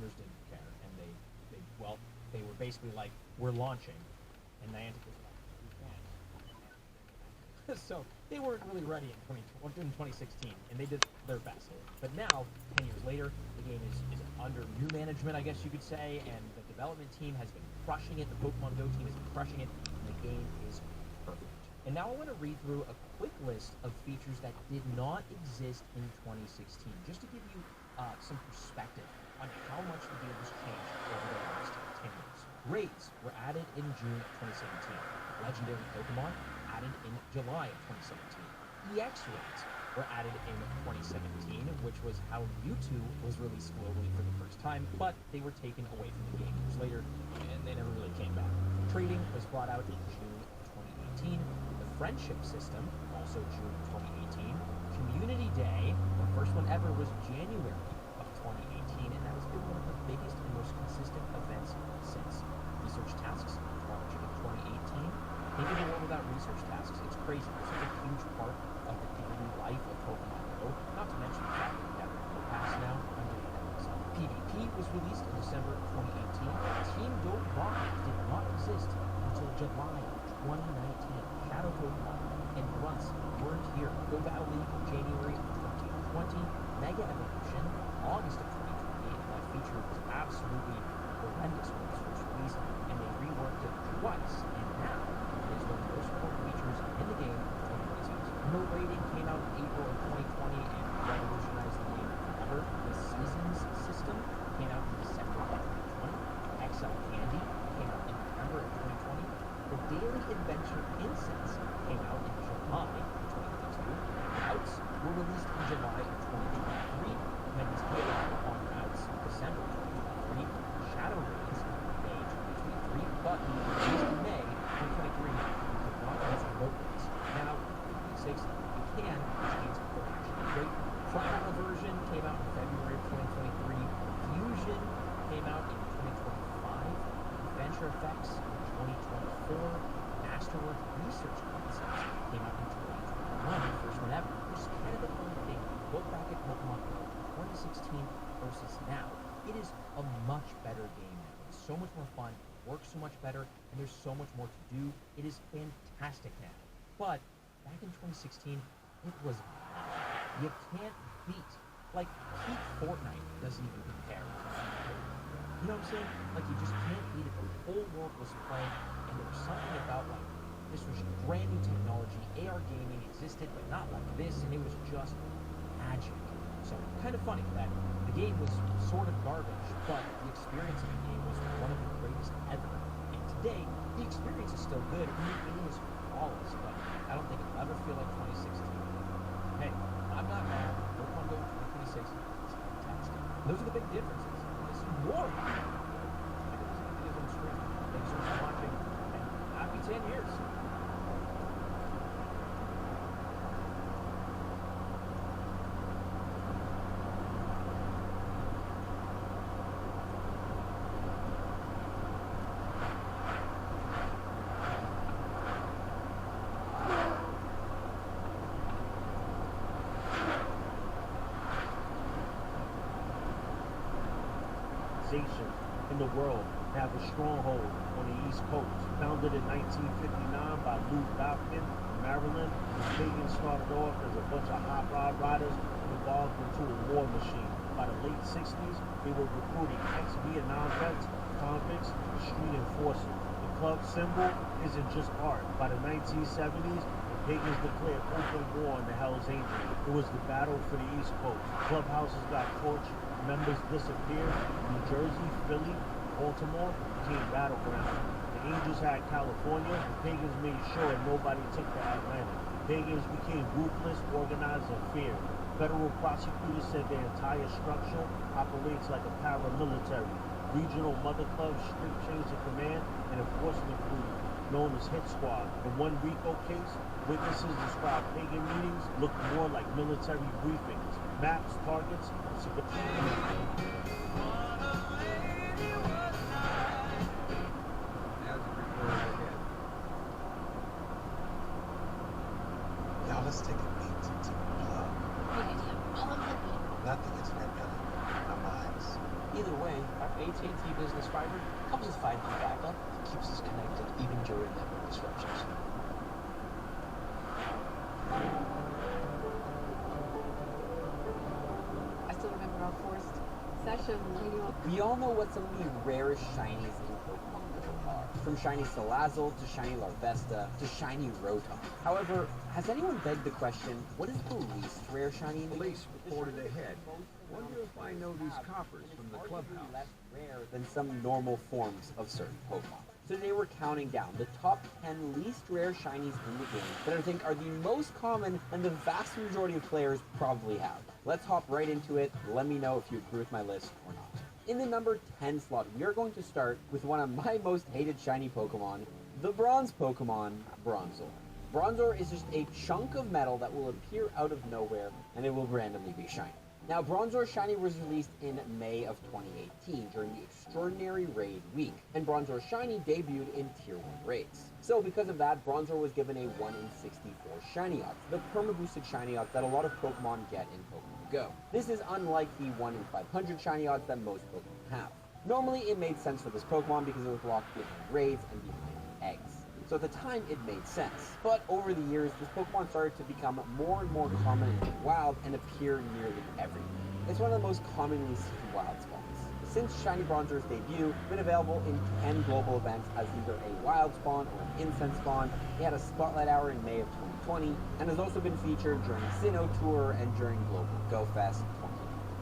owners didn't care, and they were basically like, we're launching, and Niantic was like, we can't. So they weren't really ready in 2016, and they did their best. But now, 10 years later, the game is under new management, I guess you could say, and the development team has been crushing it. The Pokemon Go team has been crushing it, and the game is perfect. And now I want to read through a quick list of features that did not exist in 2016, just to give you some perspective on how much the game has changed over the last 10 years. Raids were added in June of 2017. Legendary Pokemon added in July of 2017. EX raids were added in 2017, which was how Mewtwo was released globally for the first time, but they were taken away from the game years later, and they never really came back. Trading was brought out in June of 2018. The friendship system, also June of 2018. Community Day, the first one ever, was January of 2018, and that has been one of the biggest and most consistent events since. Research tasks, March of 2018. Think of the world without research tasks. It's crazy. It's such a huge part of the daily life of Pokemon Go. Not to mention the fact that we have Go Pass now. I'm doing that myself. PvP was released in December 2018. Team Go Rocket did not exist until July 2019. Shadow Pokemon and Grunts weren't here. Go Battle League January 2020. Mega Evolution August of 2020. And that feature was absolutely horrendous when it was first released, and they reworked it twice, and now it is one of the most important features in the game in 2016. No Rating came out in April of 2020 and revolutionized the game forever. The Seasons system came out in December of 2020. XL Candy came out in November of 2020. The Daily Adventure Incense came out in July of 2022. Routes were released in July of 2023. Men's Halo on Routes December 2023. Shadow Raids May 2023, but released in May 2023, you could not use remote raids. Now, 2026, you can, which means they're actually great. Trial version came out in February of 2023. Fusion came out in 2025. Adventure Effects in 2024. Masterwork Research Concepts came out in 2021, the first one ever. Which is kind of the fun thing. Look back at Pokemon Go 2016 versus now. It is a much better game now. It's so much more fun, works so much better, and there's so much more to do. It is fantastic now. But back in 2016, it was not. You can't beat. Like, peak Fortnite doesn't even compare. You know what I'm saying? Like, you just can't beat it. The whole world was playing, and there was something about, like, this was brand new technology. AR gaming existed, but not like this, and it was just magic. So, kind of funny that the game was sort of garbage, but the experience of the game was one of the greatest ever. And today, the experience is still good, and the game is flawless, but I don't think it'll ever feel like 2016. Hey, I'm not mad. Pokemon Go 2026 is fantastic. Those are the big differences. This is more about it. Videos on the screen. Thanks so much for watching, and happy 10 years. In the world have a stronghold on the East Coast. Founded in 1959 by Lou Goffman in Maryland, the Pagans started off as a bunch of hot rod riders and evolved into a war machine. By the late 60s, they were recruiting ex-Vietnam vets, convicts, and street enforcers. The club symbol isn't just art. By the 1970s, the Pagans declared open war on the Hells Angels. It was the battle for the East Coast. Clubhouses got torched. Members disappeared. New Jersey, Philly, Baltimore became battlegrounds. The Angels had California. The Pagans made sure nobody took the Atlantic. Pagans became ruthless, organized, and feared. Federal prosecutors said their entire structure operates like a paramilitary. Regional mother clubs, strict chains of command, and enforcement groups known as Hit Squad. In one RICO case, witnesses described pagan meetings looked more like military briefings. Maps, targets, Now let's take a beat to the plug. Good idea. All I'm thinking. Nothing is pandemic in our minds. Either way, I AT&T Business Fiber comes with 5G backup that keeps us connected even during network disruptions. I still remember our first session when you We all know what some of the rarest shinies in Pokemon Go are. From shiny Salazzle to shiny Larvesta to shiny Rotom. However, has anyone begged the question, what is the least rare shiny in the game? Police reported ahead. Wonder if I know these coppers from the clubhouse. Less rare than some normal forms of certain Pokemon. So today we're counting down the top 10 least rare shinies in the game that I think are the most common and the vast majority of players probably have. Let's hop right into it. Let me know if you agree with my list or not. In the number 10 slot, we are going to start with one of my most hated shiny Pokemon, the bronze Pokemon, Bronzor. Bronzor is just a chunk of metal that will appear out of nowhere and it will randomly be shiny. Now, Bronzor Shiny was released in May of 2018 during the Extraordinary Raid Week, and Bronzor Shiny debuted in Tier 1 raids. So because of that, Bronzor was given a 1 in 64 shiny odds, the perma-boosted shiny odds that a lot of Pokemon get in Pokemon Go. This is unlike the 1 in 500 shiny odds that most Pokemon have. Normally, it made sense for this Pokemon because it was locked behind raids and behind eggs. So at the time, it made sense. But over the years, this Pokemon started to become more and more common in the wild and appear nearly everywhere. It's one of the most commonly seen wild spawns. Since Shiny Bronzor's debut, it's been available in 10 global events as either a wild spawn or an incense spawn. It had a spotlight hour in May of 2020, and has also been featured during Sinnoh Tour and during Global Go Fest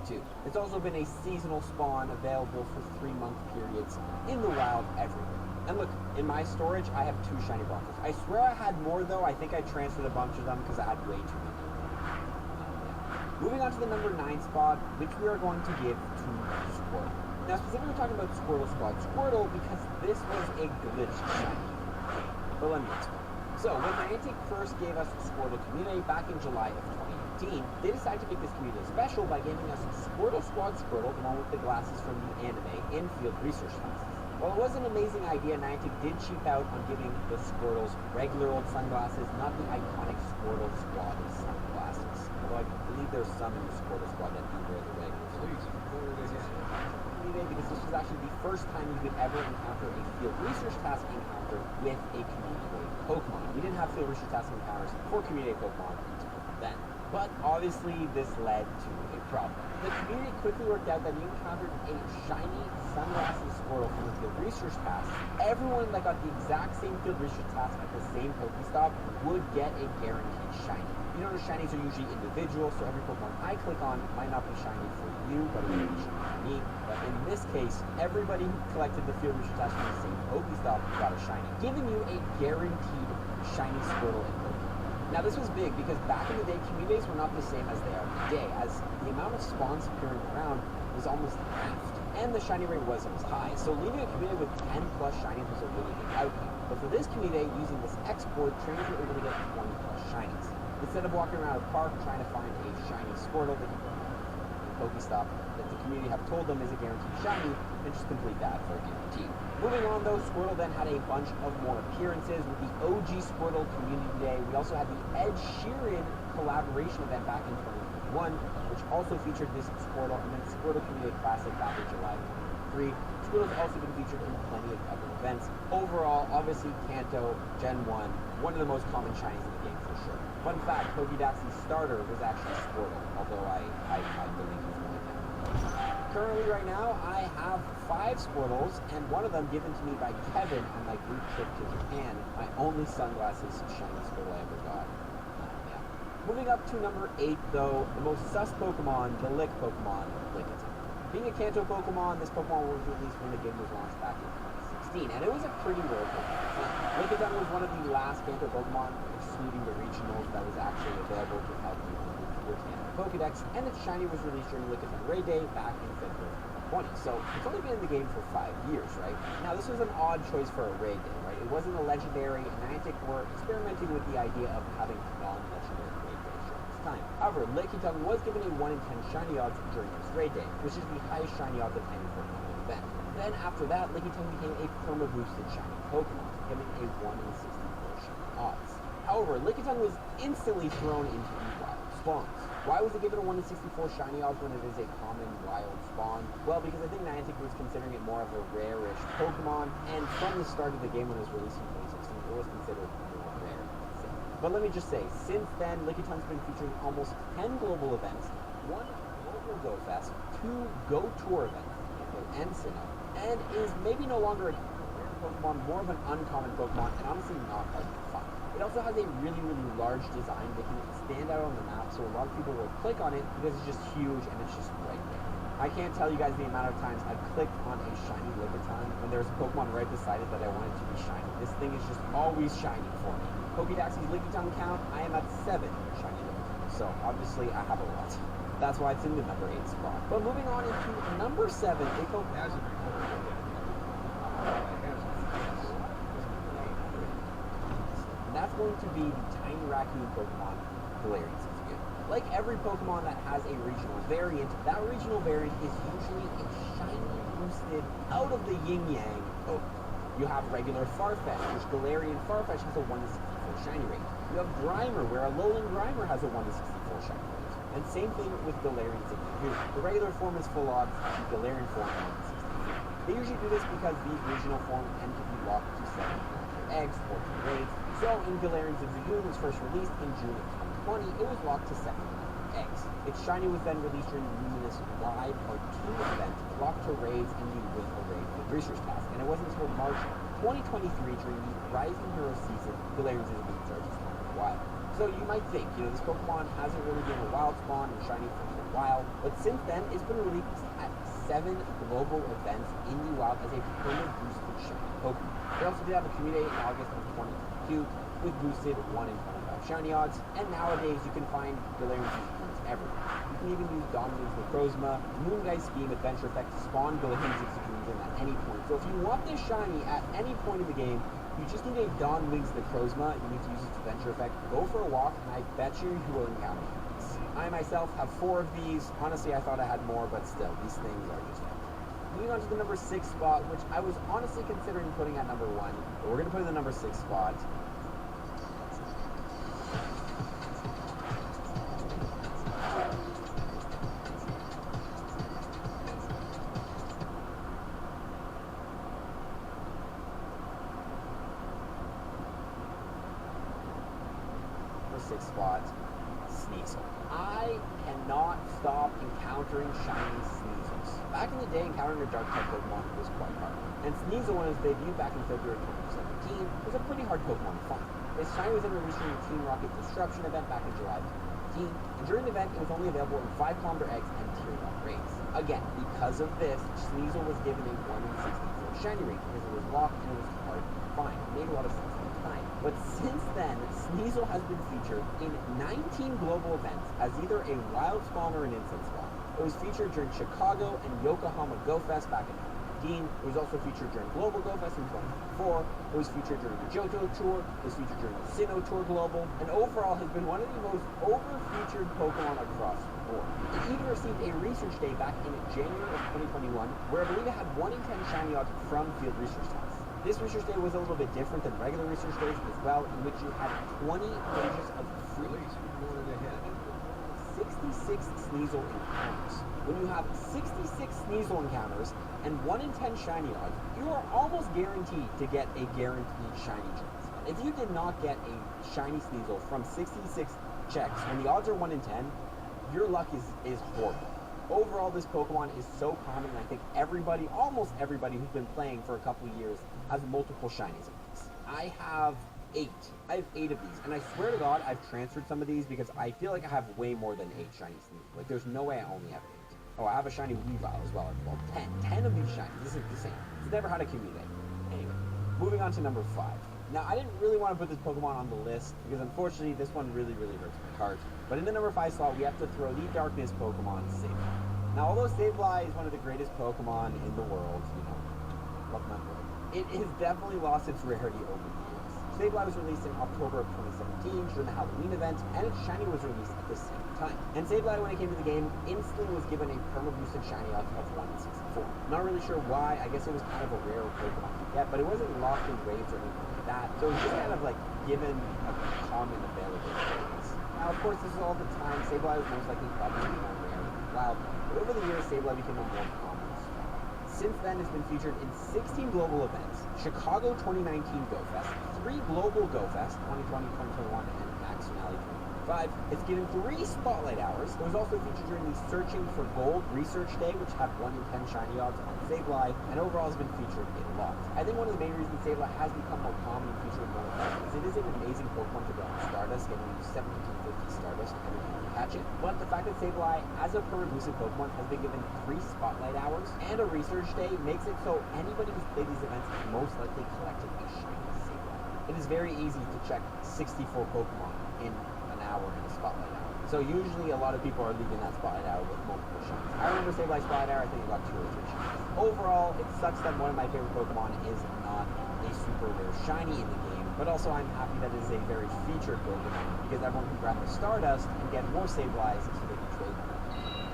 2022. It's also been a seasonal spawn available for 3-month periods in the wild everywhere. And look, in my storage, I have 2 shiny Bronzors. I swear I had more though. I think I transferred a bunch of them because I had way too many. Moving on to the number 9 spot, which we are going to give to Squirtle. Now specifically talking about Squirtle Squad Squirtle because this was a glitched shiny. But let me explain. So when Niantic first gave us Squirtle Community back in July of 2018, they decided to make this community special by giving us Squirtle Squad Squirtle, the one with the glasses from the anime, in field research classes. While it was an amazing idea, Niantic did cheap out on giving the Squirtles regular old sunglasses, not the iconic Squirtle Squad sunglasses. Although I believe there's some in the Squirtle Squad that do wear the regular sunglasses. Because this was actually the first time you could ever encounter a field research task encounter with a community Pokemon. We didn't have field research task encounters for community Pokemon until then. But obviously this led to a problem. The community quickly worked out that you encountered a shiny sunglasses Squirtle from the field research task. Everyone that got the exact same field research task at the same Pokestop would get a guaranteed shiny. You notice shinies are usually individual, so every Pokemon I click on might not be shiny for you, but it will be shiny for me. But in this case, everybody who collected the field research task from the same Pokestop got a shiny, giving you a guaranteed shiny Squirtle in Pokemon. Now this was big because back in the day, communities were not the same as they are today, as the amount of spawns appearing around was almost halved, and the shiny rate wasn't as high. So leaving a community with 10 plus shinies was a really big outcome. But for this community, using this export, trainers were able to get 20 plus shinies. Instead of walking around a park trying to find a shiny Squirtle that you can Pokestop that the community have told them is a guaranteed shiny, and just complete that for a guarantee. Moving on though, Squirtle then had a bunch of more appearances with the OG Squirtle Community Day. We also had the Ed Sheeran collaboration event back in 2021, which also featured this Squirtle, and then Squirtle Community Classic back in July 2023. Squirtle's also been featured in plenty of other events. Overall, obviously Kanto, Gen 1, one of the most common shinies in the game for sure. Fun fact, Pokédexi's starter was actually Squirtle, although I believe he's going down. Currently right now, I have 5 Squirtles, and one of them given to me by Kevin on my group trip to Japan. My only sunglasses shiny Squirtle I ever got. Yeah. Moving up to number 8 though, the most sus Pokemon, the Lick Pokemon, Lickitung. Being a Kanto Pokemon, this Pokemon was released when the game was launched back in 2016, and it was a pretty rare Pokemon. Lickitung was one of the last Kanto Pokemon, excluding the regionals, that was actually available to help you with your Kanto Pokedex, and its shiny was released during Lickitung Raid Day back in February 2020. So it's only been in the game for 5 years, right? Now this was an odd choice for a Raid Day, right? It wasn't a legendary, and Niantic were experimenting with the idea of having non-legendary Raid Days during this time. However, Lickitung was given a 1 in 10 shiny odds during this Raid Day, which is the highest shiny odds of any Pokemon event. Then after that, Lickitung became a perma-boosted shiny Pokemon, giving a 1 in 64 shiny odds. However, Lickitung was instantly thrown into the wild spawns. Why was it given a 1 in 64 shiny odds when it is a common wild spawn? Well, because I think Niantic was considering it more of a rare-ish Pokemon, and from the start of the game when it was released in 2016, it was considered more rare. But let me just say, since then, Lickitun's been featuring almost 10 global events, 1 global Go Fest, 2 Go Tour events, and Sinnoh, and is maybe no longer a rare Pokemon, more of an uncommon Pokemon, and honestly not hard to find. It also has a really, really large design making it stand out on the map, so a lot of people will click on it because it's just huge and it's just right there. I can't tell you guys the amount of times I've clicked on a shiny Lickitung when there's a Pokemon right beside it that I wanted to be shiny. This thing is just always shiny for me. Pokédexi's Lickitung count, I am at 7 shiny Lickitung, so obviously I have a lot. That's why it's in the number 8 spot. But moving on into number 7, a Pokemon. And that's going to be the tiny raccoon Pokemon, Galarian Zigzagoon. Like every Pokemon that has a regional variant, that regional variant is usually a shiny boosted out of the yin-yang Pokemon. You have regular Farfetch, which Galarian Farfetch has a 1 in 64 shiny rate. You have Grimer, where a Alolan Grimer has a 1 in 64 shiny rate. And same thing with Galarian Zigzagoon. The regular form is full odds, the Galarian form is 1 in 64. They usually do this because these regional forms tend to be locked to 7 eggs or 2 raids. So in Galarian Zigzagoon was first released in June of 2020, it was locked to 7 eggs. Its shiny was then released during the Luminous Live Part 2 event, locked to raids in the Winter Raid Research Task. And it wasn't until March 2023 during the Rising Hero season, Galarian Zigzagoon started to spawn in the wild. So you might think, this Pokemon hasn't really been a wild spawn and shiny for a while, but since then, it's been released at 7 global events in the wild as a permanent boosted shiny Pokemon. They also did have a community in August of 2022 with boosted 1 in 25 shiny odds, and nowadays you can find Galarian Zigzagoons everywhere. You can even use Dominance with Necrozma, Moongeist Scheme, Adventure Effect to spawn Galarian Zigzagoons in at any point. So if you want this shiny at any point in the game, you just need a Dawn Wings Necrozma, you need to use its Adventure Effect, go for a walk, and I bet you will encounter these. I myself have 4 of these. Honestly, I thought I had more, but still, these things are just epic. Moving on to the number 6 spot, which I was honestly considering putting at number 1, but we're going to put in the number 6 spot. Spot, Sneasel. I cannot stop encountering shiny Sneasels. Back in the day, encountering a dark type Pokemon was quite hard. And Sneasel, when it was debuted back in February 2017, was a pretty hard Pokemon to find. This shiny was then released during the Team Rocket Disruption event back in July 2018, and during the event, it was only available in 5km eggs and Tier 1 raids. Again, because of this, Sneasel was given a 1 in 64 shiny rate because it was locked and it was hard to find. It made a lot of sense. But since then, Sneasel has been featured in 19 global events as either a wild spawn or an insect spawn. It was featured during Chicago and Yokohama Go Fest back in 2019. It was also featured during Global Go Fest in 2024. It was featured during the Johto Tour. It was featured during the Sinnoh Tour Global. And overall has been one of the most over-featured Pokemon across the board. It even received a research day back in January of 2021, where I believe it had 1 in 10 shiny odds from field research tests. This research day was a little bit different than regular research days as well, in which you had 20 pages of free 66 Sneasel encounters. When you have 66 Sneasel encounters and 1 in 10 shiny odds, you are almost guaranteed to get a guaranteed shiny chance. If you did not get a shiny Sneasel from 66 checks, when the odds are 1 in 10, your luck is horrible. Overall, this Pokemon is so common, and I think everybody, almost everybody who's been playing for a couple of years, has multiple shinies of these. I have 8. I have 8 of these, and I swear to God, I've transferred some of these because I feel like I have way more than 8 shiny Sneasel. Like, there's no way I only have 8. Oh, I have a shiny Weavile as well. Well, 10. 10 of these shinies. This is insane. It's never had a community. Anyway, moving on to number 5. Now, I didn't really want to put this Pokemon on the list because, unfortunately, this one really, really hurts my heart. But in the number 5 slot, we have to throw the Darkness Pokemon, Sableye. Now, although Sableye is one of the greatest Pokemon in the world, love my word, it has definitely lost its rarity over the years. Sableye was released in October of 2017 during the Halloween event, and its shiny was released at the same time. And Sableye, when it came to the game, instantly was given a perma-boosted shiny odds of 1 in 64. Not really sure why. I guess it was kind of a rare Pokemon to get, but it wasn't locked in raids or anything like that. So it was just kind of like given a common availability. Now, of course, this is all the time Sableye was most likely probably more rare than Wildlife, but over the years, Sableye became a more common star. Since then, it's been featured in 16 global events, Chicago 2019 Go Fest, 3 global Go Fest, 2020, 2021, and Max Finale 2025. It's given 3 spotlight hours. It was also featured during the Searching for Gold Research Day, which had 1 in 10 shiny odds on Sableye, and overall has been featured a lot. I think one of the main reasons Sableye has become more common and featured more often is it is an amazing Pokemon to go on Stardust, getting you 750 Stardust every time you catch it. But the fact that Sableye, as a per elusive Pokemon, has been given 3 spotlight hours and a research day makes it so anybody who's played these events is most likely collected a shiny Sableye. It is very easy to check 64 Pokemon in an hour in a spotlight hour. So usually a lot of people are leaving that spotlight hour with multiple shinies. I remember Sableye spotlight hour, I think I got 2 or 3 shinies. Overall, it sucks that one of my favorite Pokemon is not a super rare shiny in the game, but also I'm happy that it is a very featured Pokemon because everyone can grab the Stardust and get more Sableyes so they can trade them.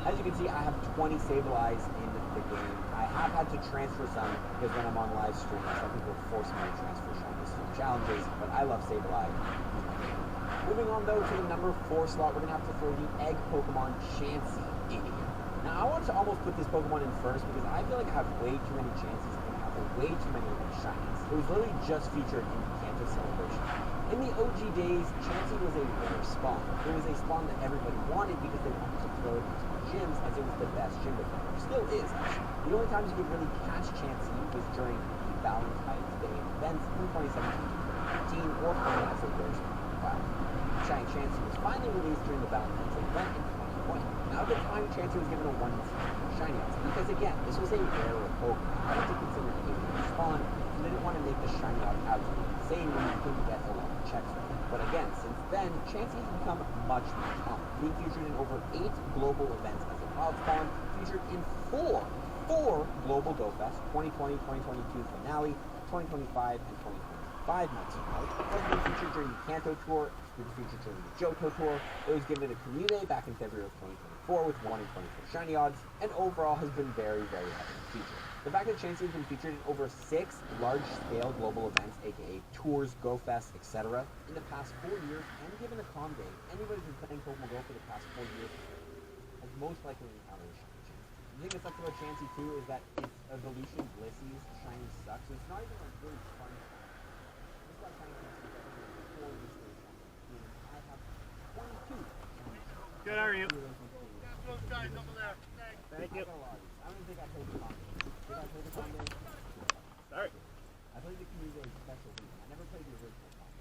As you can see, I have 20 Sableyes in the game. I have had to transfer some because when I'm on live stream, some people force me to transfer shinies from challenges, but I love Sableye. Moving on though to the number 4 slot, we're going to have to throw the egg Pokemon Chansey in here. Now I wanted to almost put this Pokemon in first because I feel like I have way too many chances and I have way too many of these shinies. It was literally just featured in the Kanto Celebration. In the OG days, Chansey was a rare spawn. It was a spawn that everybody wanted because they wanted to throw it into gyms as it was the best gym defender. Still is, actually. The only times you could really catch Chansey was during the Valentine's Day events in 2017-2018 or from as a rare spawn. Wow. Shiny Chansey was finally released during the Valentine's Day event in 2020. Now at the time, Chansey was given a 1 in 6 shiny odds because again, this was a rare Pokemon. I like to consider it a rare spawn, so they didn't want to make the shiny odds absolutely insane when you couldn't get a lot of checks from it. But again, since then, Chansey has become much more common, being featured in over 8 global events as a wild spawn, featured in 4 global Go Fest, 2020, 2022 finale, 2025, and 2025 Max Finale. It has been featured during the Kanto Tour, it's been featured during the Johto Tour, it was given a Community back in February of 2024 with 1 in 24 shiny odds, and overall has been very, very heavily featured. The fact that Chansey has been featured in over 6 large-scale global events, aka tours, Go Fest, etc., in the past 4 years, and given a calm day, anybody who's been playing Pokemon Go for the past 4 years has most likely encountered a shiny Chansey. The thing that sucks about Chansey too is that its evolution Blissey's shiny sucks, so it's not even like really fun. This got shiny Chansey that are 4 mystery shiny, meaning I have 22 shiny Chansey. Good, how are you? Thank you. I don't think I played the Conde. Did I play the Conde? Sorry. I played the Community Special Edition. I never played the original Conde.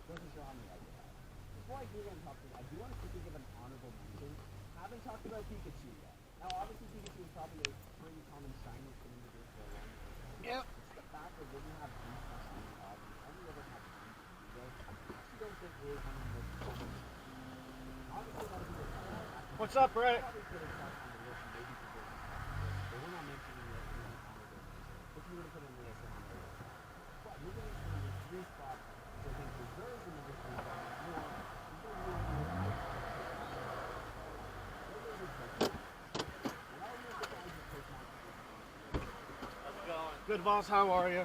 Doesn't show how many I did have. Before I do get on top of it, I do want to quickly give an honorable mention. Haven't talked about Pikachu yet. Now, obviously, Pikachu is probably a pretty common shiny in the game for a long time. Yep. It's the fact that it doesn't have any shiny odds and only ever have one Pikachu. I actually don't think it is one of the most common. Obviously, a lot of people talk about it. What's up, Brett? Probably put it on the list and maybe people but we're not mentioning it in an honorable mention. If you were to put it on the list, it would be number 1. But moving into number 3 spot, which I think deserves the number 3 spot more, Good, boss. How are you?